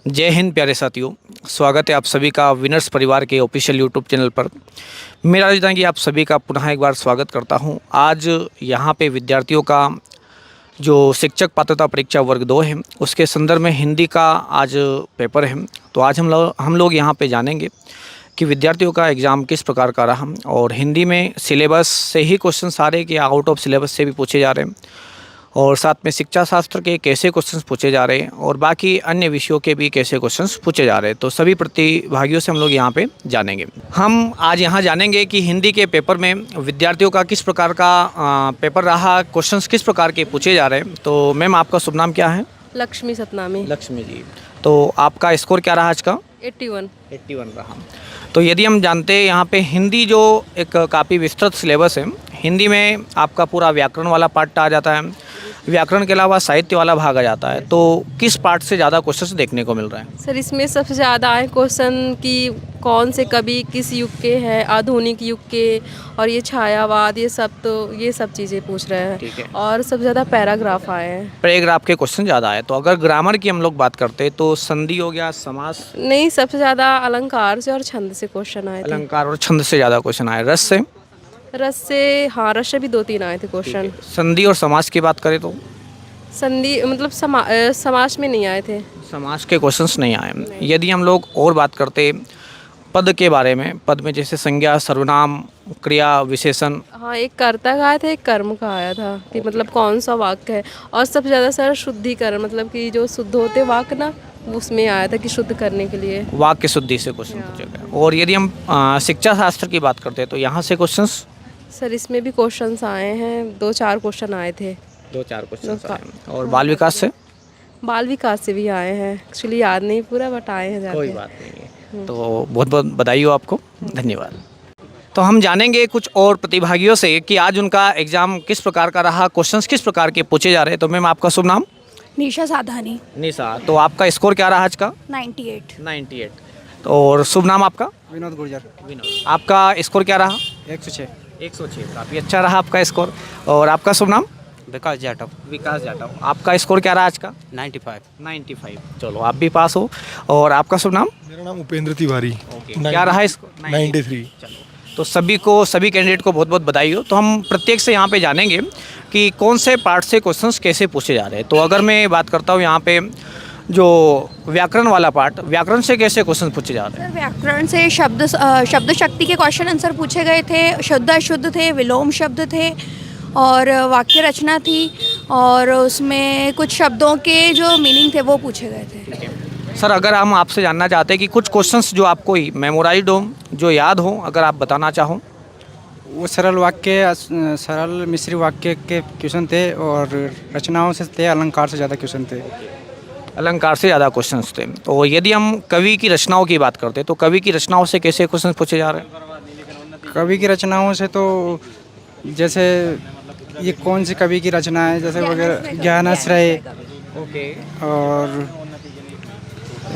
जय हिंद प्यारे साथियों, स्वागत है आप सभी का विनर्स परिवार के ऑफिशियल यूट्यूब चैनल पर। मेरा राजधानी कि आप सभी का पुनः एक बार स्वागत करता हूं। आज यहां पे विद्यार्थियों का जो शिक्षक पात्रता परीक्षा वर्ग 2 है उसके संदर्भ में हिंदी का आज पेपर है। तो आज हम लोग यहां पे जानेंगे कि विद्यार्थियों का एग्ज़ाम किस प्रकार का रहा और हिंदी में सिलेबस से ही क्वेश्चन आ रहे हैं कि आउट ऑफ सिलेबस से भी पूछे जा रहे हैं, और साथ में शिक्षा शास्त्र के कैसे क्वेश्चंस पूछे जा रहे हैं और बाकी अन्य विषयों के भी कैसे क्वेश्चंस पूछे जा रहे हैं। तो सभी प्रतिभागियों से हम लोग यहाँ पे जानेंगे। हम आज यहाँ जानेंगे कि हिंदी के पेपर में विद्यार्थियों का किस प्रकार का पेपर रहा, क्वेश्चंस किस प्रकार के पूछे जा रहे हैं। तो मैम, आपका शुभ नाम क्या है? लक्ष्मी सतनामी। लक्ष्मी जी, तो आपका स्कोर क्या रहा आज का? 81 रहा। तो यदि हम जानते हैं यहाँ पे हिंदी जो एक काफ़ी विस्तृत सिलेबस है, हिंदी में आपका पूरा व्याकरण वाला पार्ट आ जाता है, व्याकरण के अलावा साहित्य वाला भाग आ जाता है। तो किस पार्ट से ज़्यादा क्वेश्चंस देखने को मिल रहा है? सर, इसमें सबसे ज़्यादा है क्वेश्चन कि कौन से कवि किस युग के हैं, आधुनिक युग के, और ये छायावाद, ये सब चीज़ें पूछ रहे हैं। ठीक है। और सबसे ज़्यादा पैराग्राफ आए हैं। पैराग्राफ के क्वेश्चन ज़्यादा है। तो अगर ग्रामर की हम लोग बात करते हैं तो संधि हो गया, समास नहीं, सबसे ज़्यादा अलंकार से और छंद से क्वेश्चन आए थे। अलंकार और छंद से ज़्यादा क्वेश्चन आए। रस से रस से भी 2-3 आए थे क्वेश्चन। संधि और समास की बात करें तो संधि मतलब समाज में नहीं आए थे। समास के क्वेश्चंस नहीं आए। यदि हम लोग और बात करते पद के बारे में, पद में जैसे संज्ञा, सर्वनाम, क्रिया, विशेषण। हाँ, एक कर्ता का आया था, एक कर्म का आया था कि मतलब कौन सा वाक्य है। और सबसे ज़्यादा सर शुद्धिकरण, मतलब कि जो शुद्ध होते वाक्य ना, उसमें आया था कि शुद्ध करने के लिए वाक्य शुद्धि से क्वेश्चन पूछे गए। और यदि हम शिक्षा शास्त्र की बात करते हैं तो यहाँ से क्वेश्चंस सर इसमें भी क्वेश्चंस आए हैं, 2-4 क्वेश्चन आए थे। 2-4 क्वेश्चन आए। और बाल विकास से भी आए हैं। एक्चुअली याद नहीं पूरा, बट आए हैं जाके। कोई बात नहीं है। तो बहुत बहुत बधाई हो आपको, धन्यवाद। तो हम जानेंगे कुछ और प्रतिभागियों से कि आज उनका एग्ज़ाम किस प्रकार का रहा, क्वेश्चंस किस प्रकार के पूछे जा रहे हैं। तो मैम, आपका शुभ नाम? निशा साधानी। निशा, तो आपका स्कोर क्या रहा आज का? 98। तो और शुभ नाम आपका? विनोद गुर्जर। विनोद, आपका स्कोर क्या रहा? 106। 106, काफ़ी अच्छा रहा आपका स्कोर। और आपका शुभ नाम? विकास जाटव। विकास जाटव, आपका स्कोर क्या रहा आज का? 95। चलो, आप भी पास हो। और आपका शुभ नाम? मेरा नाम उपेंद्र तिवारी। क्या रहा इसको? 93। तो सभी कैंडिडेट को बहुत बहुत बधाई हो। तो हम प्रत्येक से यहाँ पे जानेंगे कि कौन से पार्ट से क्वेश्चंस कैसे पूछे जा रहे हैं। तो अगर मैं बात करता हूँ यहाँ पे जो व्याकरण वाला पार्ट, व्याकरण से कैसे क्वेश्चन पूछे जा रहे हैं? सर, व्याकरण से शब्द शक्ति के क्वेश्चन आंसर पूछे गए थे। शुद्ध अशुद्ध थे, विलोम शब्द थे, और वाक्य रचना थी, और उसमें कुछ शब्दों के जो मीनिंग थे वो पूछे गए थे। सर, अगर हम आपसे जानना चाहते हैं कि कुछ क्वेश्चंस जो आपको ही मेमोराइज्ड हो, जो याद हो, अगर आप बताना चाहो। वो सरल मिश्री वाक्य के क्वेश्चन थे, और रचनाओं से थे, अलंकार से ज़्यादा क्वेश्चन थे। अलंकार से ज़्यादा क्वेश्चंस थे। तो यदि हम कवि की रचनाओं की बात करते हैं तो कवि की रचनाओं से कैसे क्वेश्चन पूछे जा रहे हैं? कवि की रचनाओं से तो जैसे ये कौन सी कवि की रचना है, जैसे वगैरह ज्ञानाश्रय। ओके। और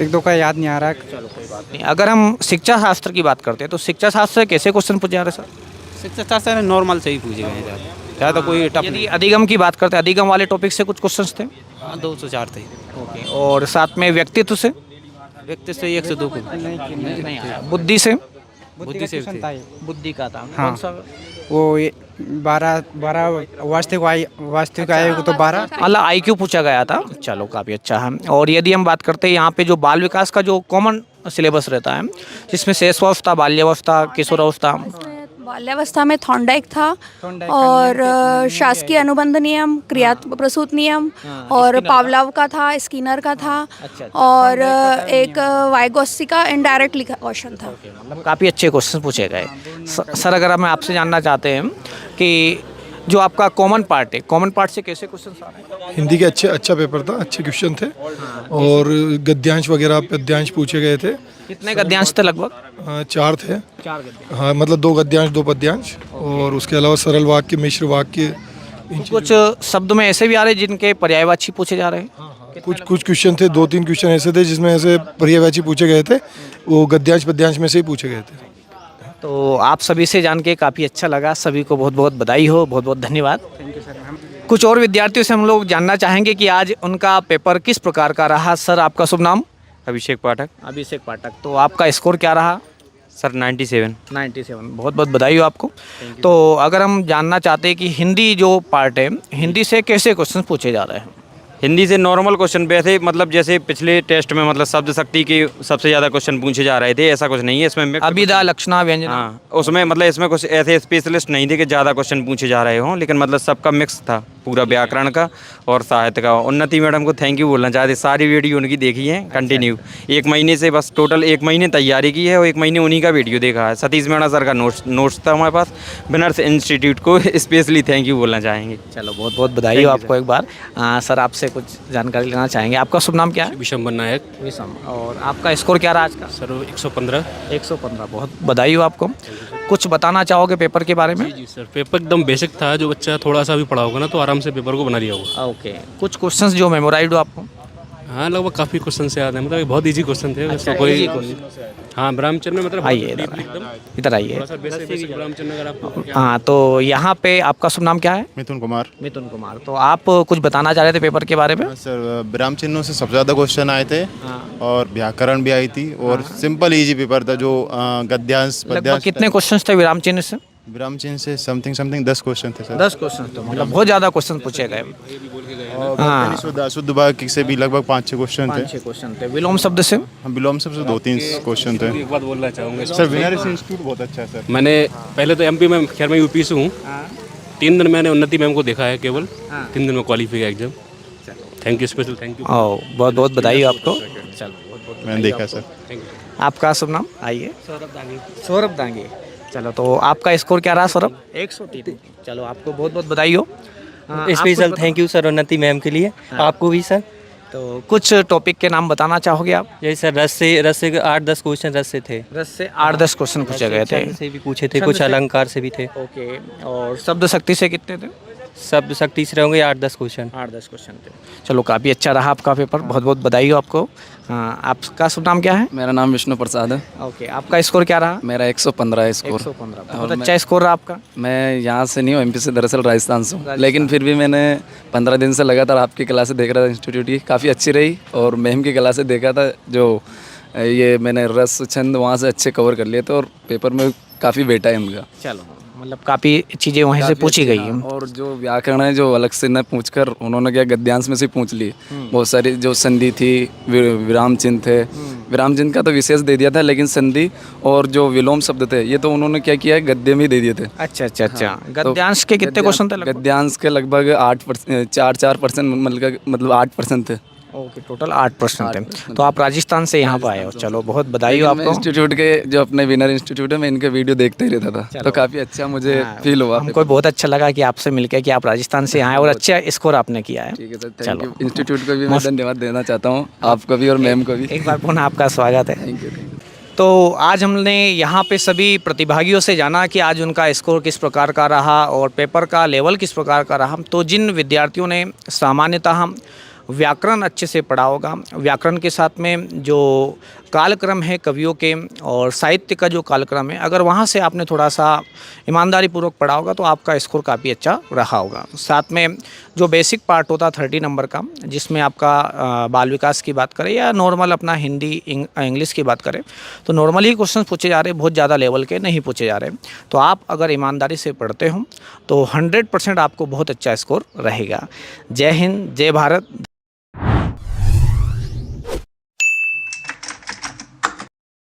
एक दो का याद नहीं आ रहा। चलो, कोई बात नहीं। अगर हम शिक्षा शास्त्र की बात करते हैं तो शिक्षा शास्त्र से कैसे क्वेश्चन पूछे जा रहे हैं सर? शिक्षा शास्त्र नॉर्मल से ही पूछे गए ज़्यादा कोई टफ यदि नहीं। अधिगम की बात करते हैं, अधिगम वाले टॉपिक से कुछ क्वेश्चंस थे? 204 थे। ओके। और साथ में व्यक्तित्व से? व्यक्ति से 102 को नहीं आया। बुद्धि से? बुद्धि से थे। बुद्धि का था। हाँ। कौन सा? वो 12 वास्तविक आयु तो 12। मतलब IQ पूछा गया था। चलो, काफ़ी अच्छा है। और यदि हम बात करते हैं यहाँ पे जो बाल विकास का जो कॉमन सिलेबस रहता है, जिसमें शैशवावस्था, बाल्यावस्था, किशोरावस्था। बाल्यावस्था में थॉर्नडाइक था, और शासकीय अनुबंध नियम, क्रिया प्रसूत नियम, और पावलोव का था, स्किनर का था। अच्छा। और एक वाइगोत्स्की का इनडायरेक्ट क्वेश्चन था। मतलब काफ़ी अच्छे क्वेश्चन पूछे गए। सर, अगर हम आपसे जानना चाहते हैं कि जो आपका कॉमन पार्ट है, कॉमन पार्ट से कैसे क्वेश्चन आ रहे हैं? हिंदी के अच्छा पेपर था, अच्छे क्वेश्चन थे। और गद्यांश वगैरह पद्यांश पूछे गए थे। कितने गद्यांश थे लगभग? 4 थे। 4 गद्यांश। हाँ, मतलब 2 गद्यांश 2 पद्यांश। और उसके अलावा सरल वाक्य, मिश्र वाक्य। कुछ शब्द में ऐसे भी आ रहे हैं जिनके पर्यायवाची पूछे जा रहे हैं? कुछ क्वेश्चन थे, 2-3 क्वेश्चन ऐसे थे जिसमें ऐसे पर्यायवाची पूछे गए थे। वो गद्यांश पद्यांश में से ही पूछे गए थे। तो आप सभी से जान के काफ़ी अच्छा लगा। सभी को बहुत बहुत बधाई हो, बहुत बहुत धन्यवाद। कुछ और विद्यार्थियों से हम लोग जानना चाहेंगे कि आज उनका पेपर किस प्रकार का रहा। सर, आपका शुभ नाम? अभिषेक पाठक। अभिषेक पाठक। तो आपका स्कोर क्या रहा? सर 97। 97। बहुत बहुत बधाई हो आपको। तो अगर हम जानना चाहते हैं कि हिंदी जो पार्ट है, हिंदी से कैसे क्वेश्चन पूछे जा रहे हैं? हिंदी से नॉर्मल क्वेश्चन वैसे मतलब जैसे पिछले टेस्ट में मतलब शब्द शक्ति के सबसे ज़्यादा क्वेश्चन पूछे जा रहे थे, ऐसा कुछ नहीं है इसमें। अभिधा, लक्षणा, व्यंजना। हाँ, उसमें मतलब इसमें कुछ ऐसे स्पेशलिस्ट नहीं थे कि ज़्यादा क्वेश्चन पूछे जा रहे हों, लेकिन मतलब सबका मिक्स था, पूरा व्याकरण का और साहित्य का। उन्नति मैडम को थैंक यू बोलना चाहते, सारी वीडियो उनकी देखी है कंटिन्यू। 1 महीने से बस टोटल 1 महीने तैयारी की है और 1 महीने उन्हीं का वीडियो देखा है। सतीश मेहरा सर का नोट्स था हमारे पास। विनर्स इंस्टीट्यूट को स्पेशली थैंक यू बोलना चाहेंगे। चलो बहुत बहुत बधाई हो आपको एक बार। सर आपसे कुछ जानकारी लेना चाहेंगे। आपका शुभ नाम क्या है? विशंबर नायक। विषम। और आपका स्कोर क्या रहा आज का? सर 115। 115। बहुत बधाई हो आपको। कुछ बताना चाहोगे पेपर के बारे में? जी सर, पेपर एकदम बेसिक था। जो बच्चा थोड़ा सा भी पढ़ा होगा ना तो आराम से पेपर को बना लिया होगा। ओके। कुछ क्वेश्चंस जो मेमोराइज हो आपको? हाँ, लगभग काफ़ी क्वेश्चन से याद है, मतलब बहुत इजी क्वेश्चन थे। उसका कोई हाँ, ब्रह्मचर्य में मतलब आइए इधर आइए। थोड़ा सा बेसिक ब्रह्मचर्य अगर आपको हाँ, तो यहाँ पे आपका शुभ नाम क्या है? मिथुन कुमार। मिथुन कुमार। तो आप कुछ बताना चाह रहे थे पेपर के बारे में? सर विराम चिन्हों से सबसे ज़्यादा क्वेश्चन आए थे और व्याकरण भी आई थी और सिंपल इजी पेपर था। जो गद्यांश लगभग पद्यांश कितने क्वेश्चंस थे विराम चिन्ह से? विराम चिन्ह से समथिंग 10 क्वेश्चन थे सर। 10 क्वेश्चन तो मतलब बहुत ज़्यादा क्वेश्चन पूछे गए। हाँ, शुद्ध वाक्य से भी लगभग 5-6 क्वेश्चन थे। 5-6 क्वेश्चन थे। विलोम शब्द से? हम विलोम शब्द से 2-3 क्वेश्चन थे। एक बात बोलना चाहूँगा सर विनर्स इंस्टीट्यूट बहुत अच्छा है सर। मैंने पहले तो एमपी में, खैर मैं यूपी से हूँ। 3 दिन मैंने उन्नति मैम को देखा है केवल। 3 दिन में क्वालिफाई किया exam. Thank you, special thank you. बहुत बहुत बधाई हो आपको। चलो मैंने देखा सर। आपका शुभ नाम? आइए। सौरभ दांगे। चलो तो आपका स्कोर क्या रहा सौरभ? 103। चलो आपको बहुत बहुत बधाई हो। स्पेशल थैंक यू सर उन्नति मैम के लिए। आपको भी सर। तो कुछ टॉपिक के नाम बताना चाहोगे आप? यही सर, रस से 8-10 क्वेश्चन रस से थे। रस से 8-10 क्वेश्चन पूछे गए थे। छंद से भी पूछे थे, कुछ अलंकार से भी थे। ओके। और शब्द शक्ति से कितने थे? शब्द शक्ति से होंगे 8-10 क्वेश्चन। 8-10 क्वेश्चन थे। चलो काफ़ी अच्छा रहा आपका पेपर। बहुत बहुत बधाई हो आपको। आपका शुभ नाम क्या है? मेरा नाम विष्णु प्रसाद है। ओके। आपका स्कोर क्या रहा? मेरा 115 है स्कोर। 115। बहुत अच्छा स्कोर रहा आपका। मैं यहाँ से नहीं हूँ, एमपी से, दरअसल राजस्थान से हूँ, लेकिन फिर भी मैंने 15 दिन से लगातार आपकी क्लासें देख रहा था इंस्टीट्यूट की। काफ़ी अच्छी रही और मैम की क्लासें देखा था। जो ये मैंने रस छंद वहाँ से अच्छे कवर कर लिए थे और पेपर में काफ़ी बेटा है उनका। चलो मतलब काफ़ी चीज़ें वहीं से पूछी गई हैं। और जो व्याकरण है जो अलग से न पूछकर उन्होंने क्या गद्यांश में से पूछ ली। बहुत सारी जो संधि थी, विराम चिन्ह थे। विराम चिन्ह का तो विशेष दे दिया था, लेकिन संधि और जो विलोम शब्द थे ये तो उन्होंने क्या किया है, गद्य में दे दिए थे। अच्छा अच्छा अच्छा। गद्यांश के कितने क्वेश्चन थे? गद्यांश के लगभग 4% मतलब 8% थे। ओके। टोटल 8% थे। तो आप राजस्थान से यहाँ पर आए हो। चलो बहुत बधाई हो आपको। इंस्टीट्यूट के जो अपने विनर इंस्टीट्यूट है, मैं इनके वीडियो देखते ही रहता था, तो काफ़ी अच्छा मुझे फील हुआ। हमको बहुत अच्छा लगा कि आपसे मिलकर कि आप राजस्थान से यहाँ आए और अच्छा स्कोर आपने किया है। ठीक है सर, थैंक यू। इंस्टीट्यूट को भी मैं धन्यवाद देना चाहता हूँ, आपको भी और मैम को भी। एक बार पुनः आपका स्वागत है। Thank you. तो आज हमने यहाँ पे सभी प्रतिभागियों से जाना कि आज उनका स्कोर किस प्रकार का रहा और पेपर का लेवल किस प्रकार का रहा। तो जिन विद्यार्थियों ने सामान्यतः व्याकरण अच्छे से पढ़ा होगा, व्याकरण के साथ में जो कालक्रम है कवियों के और साहित्य का जो कालक्रम है, अगर वहाँ से आपने थोड़ा सा ईमानदारी पूर्वक पढ़ा होगा तो आपका स्कोर काफ़ी अच्छा रहा होगा। साथ में जो बेसिक पार्ट होता 30 नंबर का, जिसमें आपका बाल विकास की बात करें या नॉर्मल अपना हिंदी इंग्लिश की बात करें, तो नॉर्मली क्वेश्चन पूछे जा रहे, बहुत ज़्यादा लेवल के नहीं पूछे जा रहे। तो आप अगर ईमानदारी से पढ़ते हो तो 100% आपको बहुत अच्छा स्कोर रहेगा। जय हिंद, जय भारत।